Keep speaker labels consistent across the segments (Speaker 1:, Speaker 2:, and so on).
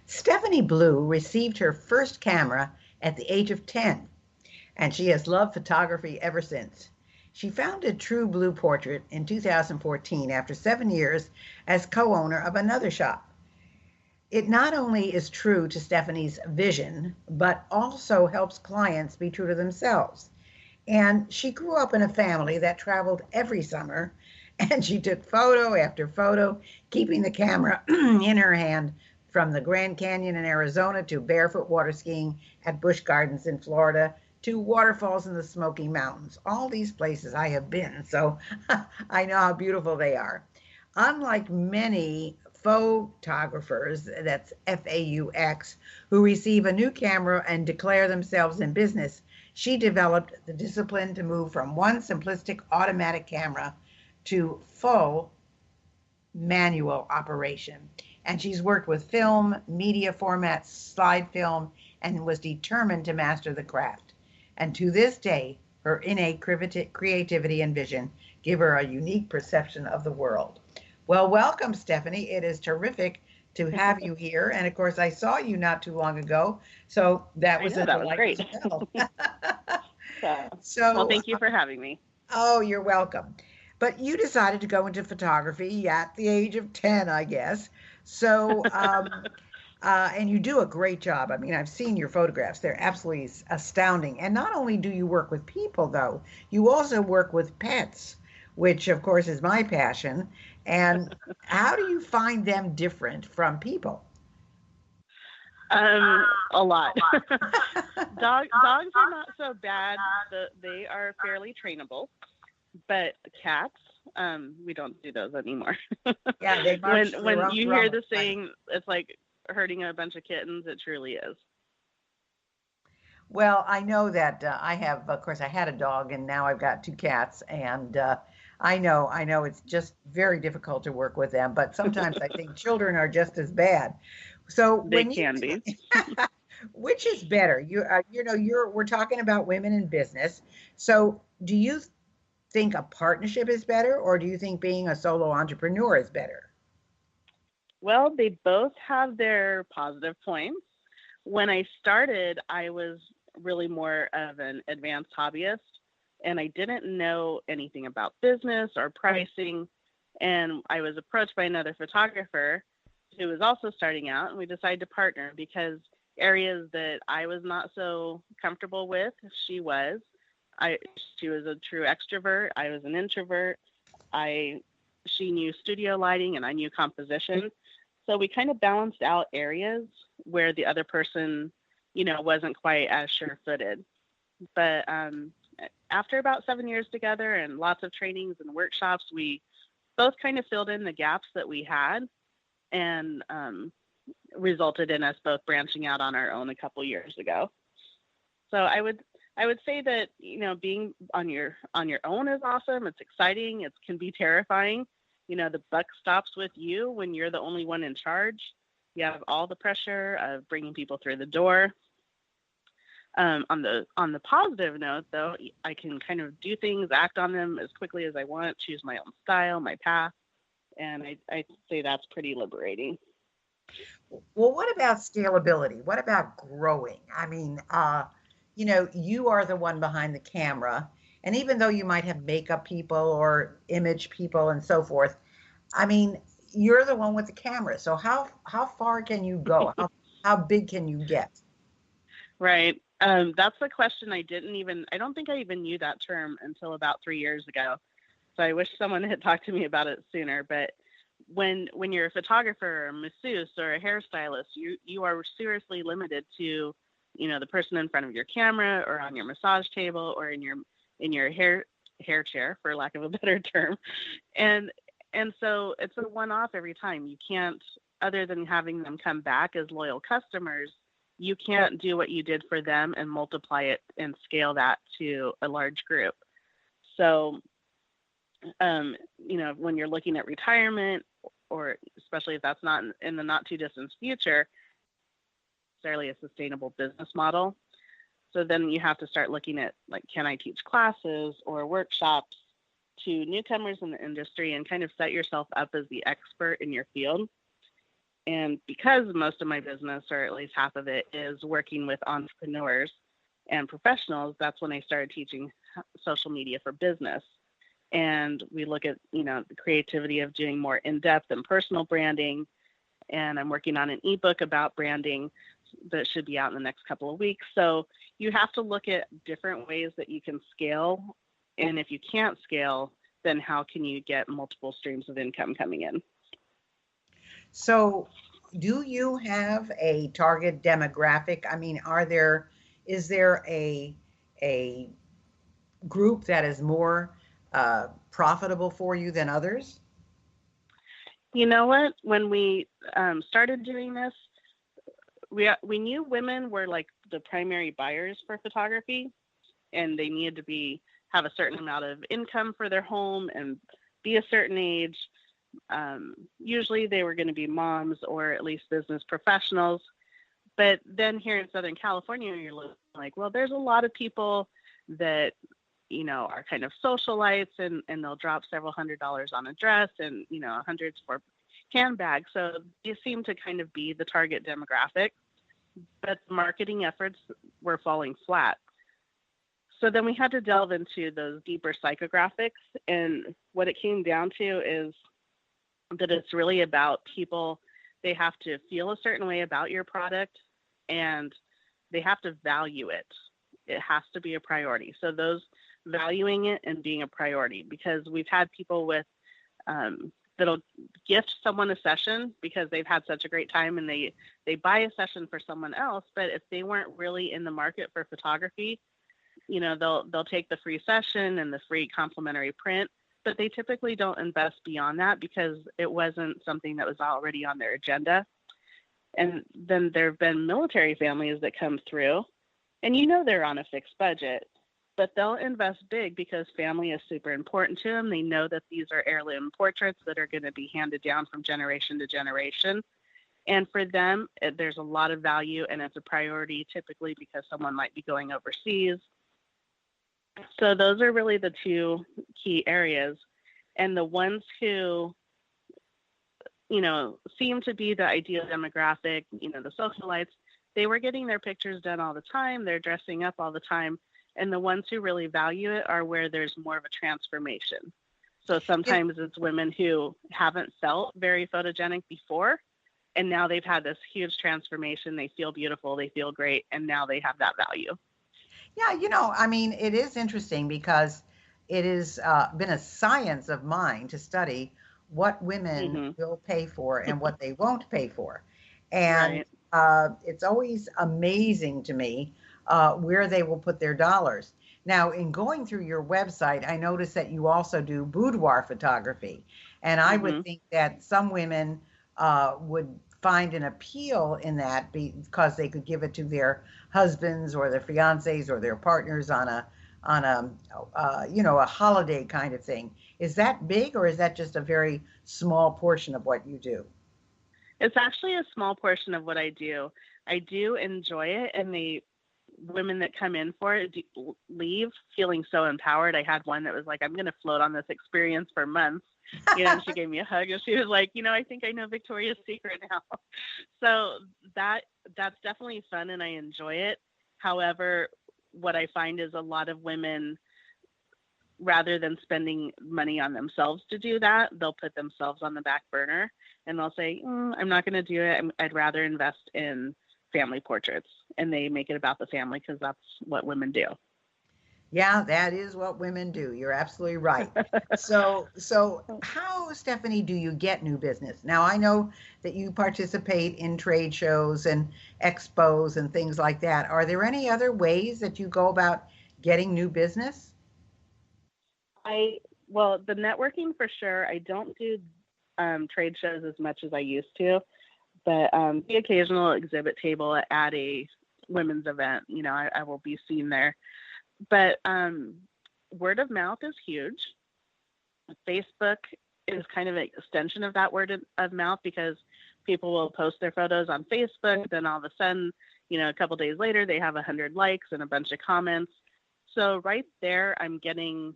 Speaker 1: Stefanie Blue received her first camera at the age of 10, and she has loved photography ever since. She founded True Blue Portrait in 2014 after 7 years as co owner of another shop. It not only is true to Stefanie's vision, but also helps clients be true to themselves. And she grew up in a family that traveled every summer, and she took photo after photo, keeping the camera in her hand from the Grand Canyon in Arizona to barefoot water skiing at Busch Gardens in Florida to waterfalls in the Smoky Mountains. All these places I have been, so I know how beautiful they are. Unlike many photographers, that's FAUX, who receive a new camera and declare themselves in business, she developed the discipline to move from one simplistic automatic camera to full manual operation. And she's worked with film, media formats, slide film, and was determined to master the craft. And to this day, her innate creativity and vision give her a unique perception of the world. Well, welcome, Stefanie. It is terrific to have you here. And of course, I saw you not too long ago, so that was a delight
Speaker 2: great.
Speaker 1: as well.
Speaker 2: Well, thank you for having me.
Speaker 1: Oh, you're welcome. But you decided to go into photography at the age of 10, I guess. So, and you do a great job. I mean, I've seen your photographs. They're absolutely astounding. And not only do you work with people, though, you also work with pets, which, of course, is my passion. And how do you find them different from people?
Speaker 2: A lot. Dogs are not so bad. They are fairly trainable. But cats, we don't do those anymore.
Speaker 1: Yeah, they
Speaker 2: when you hear the saying, it's like hurting a bunch of kittens. It truly is.
Speaker 1: Well, I know that I have, of course, I had a dog, and now I've got two cats, and I know, it's just very difficult to work with them. But sometimes I think children are just as bad. So
Speaker 2: they can be.
Speaker 1: Which is better? We're talking about women in business. So do you think a partnership is better, or do you think being a solo entrepreneur is better?
Speaker 2: Well, they both have their positive points. When I started, I was really more of an advanced hobbyist, and I didn't know anything about business or pricing. And I was approached by another photographer who was also starting out, and we decided to partner because areas that I was not so comfortable with, she was. She was a true extrovert. I was an introvert. She knew studio lighting and I knew composition. So we kind of balanced out areas where the other person, wasn't quite as sure-footed. But after about 7 years together and lots of trainings and workshops, we both kind of filled in the gaps that we had and resulted in us both branching out on our own a couple years ago. So I would say that, being on your own is awesome. It's exciting. It can be terrifying. The buck stops with you when you're the only one in charge. You have all the pressure of bringing people through the door. On the positive note, though, I can kind of do things, act on them as quickly as I want, choose my own style, my path, and I say that's pretty liberating.
Speaker 1: Well, what about scalability? What about growing? I mean, you are the one behind the camera. And even though you might have makeup people or image people and so forth, I mean, you're the one with the camera. So how far can you go? How big can you get?
Speaker 2: Right. That's the question I don't think I even knew that term until about 3 years ago. So I wish someone had talked to me about it sooner. But when you're a photographer or a masseuse or a hairstylist, you are seriously limited to, the person in front of your camera or on your massage table or in your hair chair, for lack of a better term. And so it's a one-off every time. You can't, other than having them come back as loyal customers, you can't do what you did for them and multiply it and scale that to a large group. So, when you're looking at retirement, or especially if that's not in the not too distant future, necessarily a sustainable business model. So then you have to start looking at, like, can I teach classes or workshops to newcomers in the industry and kind of set yourself up as the expert in your field. And because most of my business, or at least half of it, is working with entrepreneurs and professionals, that's when I started teaching social media for business. And we look at, the creativity of doing more in-depth and personal branding. And I'm working on an ebook about branding that should be out in the next couple of weeks. So you have to look at different ways that you can scale. And if you can't scale, then how can you get multiple streams of income coming in?
Speaker 1: So do you have a target demographic? I mean, is there a group that is more profitable for you than others?
Speaker 2: You know what? When we started doing this, we knew women were like the primary buyers for photography, and they needed to have a certain amount of income for their home and be a certain age. Usually they were going to be moms or at least business professionals. But then here in Southern California, you're like, well, there's a lot of people that, are kind of socialites, and they'll drop several $100s on a dress and, hundreds for handbags. So they seem to kind of be the target demographic, but the marketing efforts were falling flat. So then we had to delve into those deeper psychographics. And what it came down to is that it's really about people. They have to feel a certain way about your product, and they have to value it. It has to be a priority. So those valuing it and being a priority, because we've had people with that'll gift someone a session because they've had such a great time, and they buy a session for someone else. But if they weren't really in the market for photography, they'll take the free session and the free complimentary print, but they typically don't invest beyond that because it wasn't something that was already on their agenda. And then there have been military families that come through, and they're on a fixed budget, but they'll invest big because family is super important to them. They know that these are heirloom portraits that are going to be handed down from generation to generation. And for them, there's a lot of value, and it's a priority typically because someone might be going overseas. So those are really the two key areas. And the ones who, seem to be the ideal demographic, the socialites, they were getting their pictures done all the time. They're dressing up all the time. And the ones who really value it are where there's more of a transformation. So sometimes it's women who haven't felt very photogenic before, and now they've had this huge transformation. They feel beautiful, they feel great, and now they have that value.
Speaker 1: Yeah, I mean, it is interesting because it has been a science of mine to study what women will pay for and what they won't pay for. And it's always amazing to me where they will put their dollars. Now, in going through your website, I noticed that you also do boudoir photography. And I would think that some women would find an appeal in that because they could give it to their husbands or their fiancés or their partners on a holiday kind of thing. Is that big, or is that just a very small portion of what you do?
Speaker 2: It's actually a small portion of what I do. I do enjoy it, and the women that come in for it leave feeling so empowered. I had one that was like, I'm going to float on this experience for months. And she gave me a hug, and she was like, I think I know Victoria's Secret now. So that's definitely fun, and I enjoy it. However, what I find is a lot of women, rather than spending money on themselves to do that, they'll put themselves on the back burner, and they'll say, I'm not going to do it. I'd rather invest in family portraits, and they make it about the family because that's what women do.
Speaker 1: Yeah, that is what women do. You're absolutely right. So how, Stefanie, do you get new business? Now, I know that you participate in trade shows and expos and things like that. Are there any other ways that you go about getting new business?
Speaker 2: Well, the networking for sure. I don't do trade shows as much as I used to, but the occasional exhibit table at a women's event, I will be seen there. But word of mouth is huge. Facebook is kind of an extension of that word of mouth because people will post their photos on Facebook. Then all of a sudden, a couple days later, they have 100 likes and a bunch of comments. So right there, I'm getting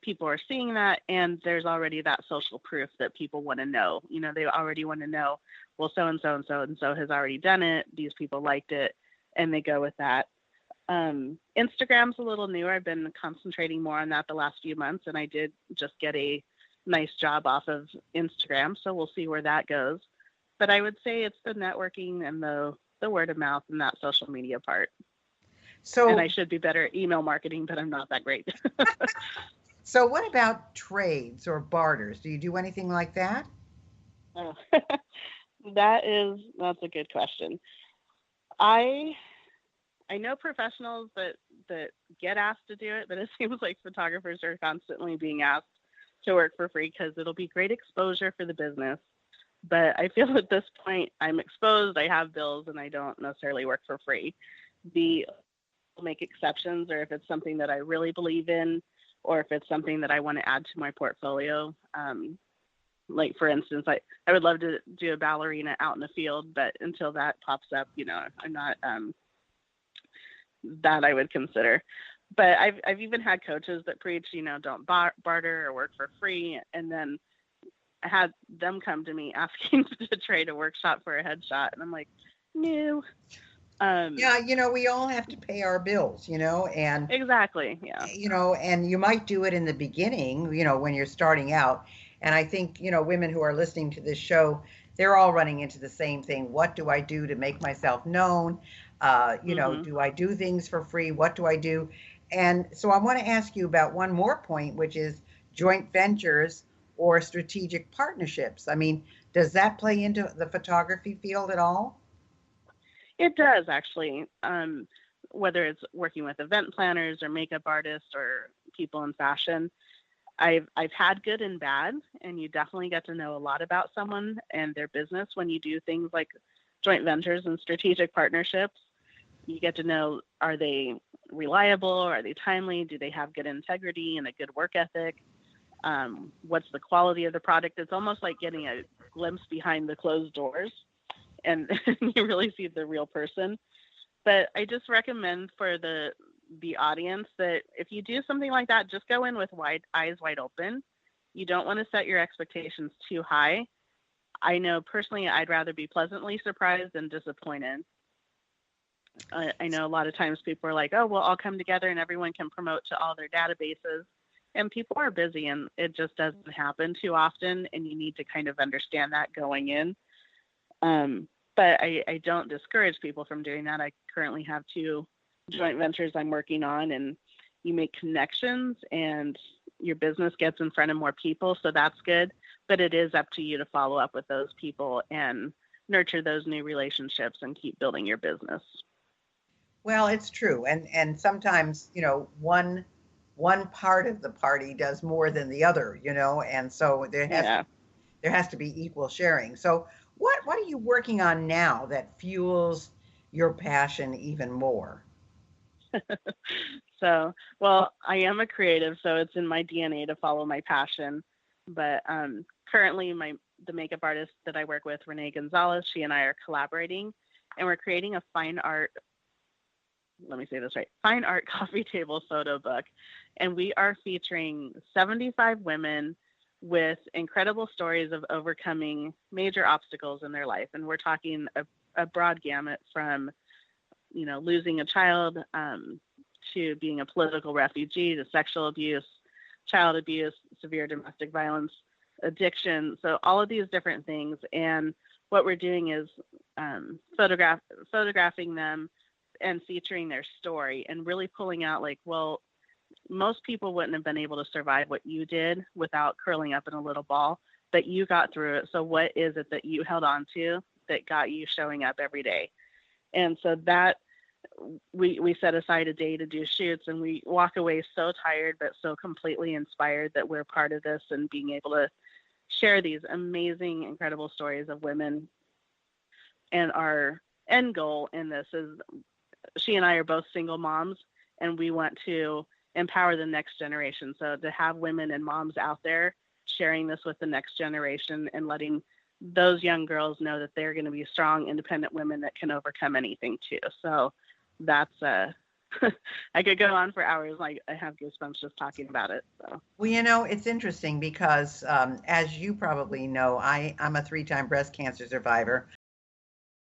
Speaker 2: people are seeing that, and there's already that social proof that people want to know. They already want to know, well, so and so and so and so has already done it. These people liked it, and they go with that. Instagram's a little newer. I've been concentrating more on that the last few months, and I did just get a nice job off of Instagram, so we'll see where that goes. But I would say it's the networking and the word of mouth and that social media part. And I should be better at email marketing, but I'm not that great.
Speaker 1: So what about trades or barters? Do you do anything like that?
Speaker 2: Oh, that's a good question. I know professionals that get asked to do it, but it seems like photographers are constantly being asked to work for free because it'll be great exposure for the business. But I feel at this point I'm exposed, I have bills, and I don't necessarily work for free. I'll make exceptions, or if it's something that I really believe in, or if it's something that I want to add to my portfolio. Like, for instance, I would love to do a ballerina out in the field, but until that pops up, I'm not that I would consider. But I've even had coaches that preach, don't barter or work for free. And then I had them come to me asking to trade a workshop for a headshot. And I'm like, no.
Speaker 1: Yeah, we all have to pay our bills, and
Speaker 2: exactly. Yeah.
Speaker 1: And you might do it in the beginning, when you're starting out. And I think, women who are listening to this show, they're all running into the same thing. What do I do to make myself known? Do I do things for free? What do I do? And so I want to ask you about one more point, which is joint ventures or strategic partnerships. I mean, does that play into the photography field at all?
Speaker 2: It does, actually. Whether it's working with event planners or makeup artists or people in fashion, I've had good and bad, and you definitely get to know a lot about someone and their business when you do things like joint ventures and strategic partnerships. You get to know, are they reliable? Are they timely? Do they have good integrity and a good work ethic? What's the quality of the product? It's almost like getting a glimpse behind the closed doors, and you really see the real person. But I just recommend for the audience that if you do something like that, just go in with eyes wide open. You don't want to set your expectations too high. I know personally I'd rather be pleasantly surprised than disappointed. I know a lot of times people are like, oh, we'll all come together and everyone can promote to all their databases. And people are busy, and it just doesn't happen too often. And you need to kind of understand that going in. But I don't discourage people from doing that. I currently have 2 joint ventures I'm working on, and you make connections and your business gets in front of more people. So that's good. But it is up to you to follow up with those people and nurture those new relationships and keep building your business.
Speaker 1: Well, it's true. And sometimes, one part of the party does more than the other, and so there has to be equal sharing. So what are you working on now that fuels your passion even more?
Speaker 2: So, well, I am a creative, so it's in my DNA to follow my passion. But currently, the makeup artist that I work with, Renee Gonzalez, she and I are collaborating, and we're creating a fine art coffee table photo book. And we are featuring 75 women with incredible stories of overcoming major obstacles in their life. And we're talking a broad gamut from, losing a child to being a political refugee, to sexual abuse, child abuse, severe domestic violence, addiction. So all of these different things. And what we're doing is photographing them and featuring their story and really pulling out most people wouldn't have been able to survive what you did without curling up in a little ball, but you got through it. So what is it that you held on to that got you showing up every day? And so that we set aside a day to do shoots, and we walk away so tired, but so completely inspired that we're part of this and being able to share these amazing, incredible stories of women. And our end goal in this is, she and I are both single moms, and we want to empower the next generation. So to have women and moms out there sharing this with the next generation and letting those young girls know that they're going to be strong, independent women that can overcome anything too. So that's I could go on for hours. Like, I have goosebumps just talking about it. So.
Speaker 1: Well, it's interesting because as you probably know, I'm a 3-time breast cancer survivor.